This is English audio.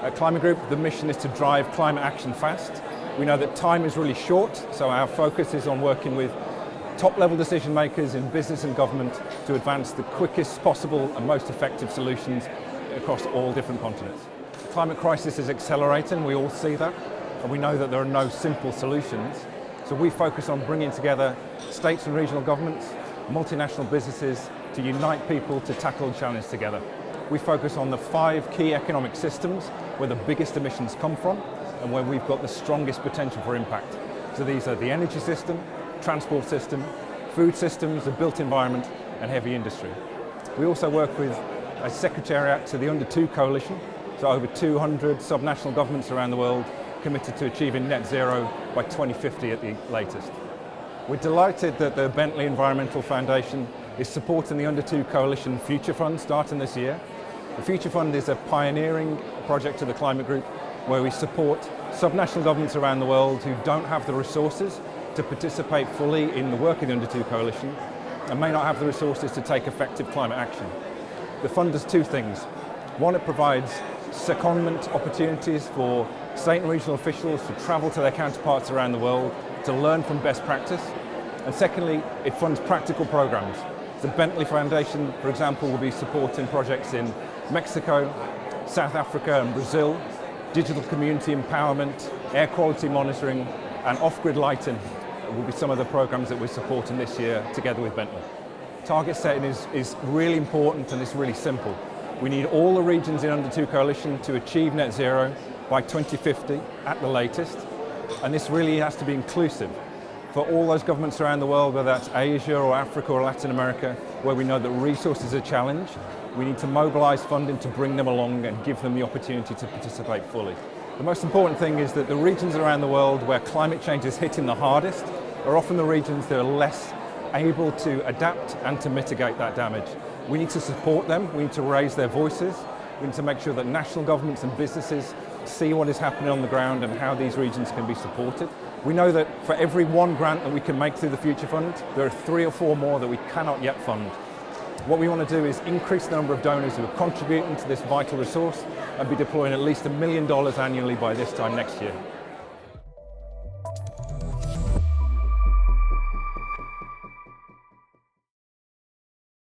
At Climate Group, the mission is to drive climate action fast. We know that time is really short, so our focus is on working with top-level decision makers in business and government to advance the quickest possible and most effective solutions across all different continents. The climate crisis is accelerating, we all see that, and we know that there are no simple solutions. So we focus on bringing together states and regional governments, multinational businesses to unite people to tackle the challenge together. We focus on the 5 key economic systems where the biggest emissions come from and where we've got the strongest potential for impact. So these are the energy system, transport system, food systems, the built environment and heavy industry. We also work with a secretariat to the Under 2 Coalition, so over 200 subnational governments around the world committed to achieving net zero by 2050 at the latest. We're delighted that the Bentley Environmental Foundation is supporting the Under 2 Coalition Future Fund starting this year. The Future Fund is a pioneering project of the Climate Group where we support subnational governments around the world who don't have the resources to participate fully in the work of the Under 2 Coalition and may not have the resources to take effective climate action. The fund does 2 things. One, it provides secondment opportunities for state and regional officials to travel to their counterparts around the world to learn from best practice. And secondly, it funds practical programs. The Bentley Foundation, for example, will be supporting projects in Mexico, South Africa and Brazil, digital community empowerment, air quality monitoring and off-grid lighting will be some of the programs that we're supporting this year together with Bentley. Target setting is really important and it's really simple. We need all the regions in Under 2 Coalition to achieve net zero by 2050 at the latest, and this really has to be inclusive for all those governments around the world, whether that's Asia or Africa or Latin America, where we know that resources are a challenge. We need to mobilise funding to bring them along and give them the opportunity to participate fully. The most important thing is that the regions around the world where climate change is hitting the hardest are often the regions that are less able to adapt and to mitigate that damage. We need to support them, we need to raise their voices, we need to make sure that national governments and businesses see what is happening on the ground and how these regions can be supported. We know that for every 1 grant that we can make through the Future Fund, there are 3 or 4 more that we cannot yet fund. What we want to do is increase the number of donors who are contributing to this vital resource and be deploying at least $1 million annually by this time next year.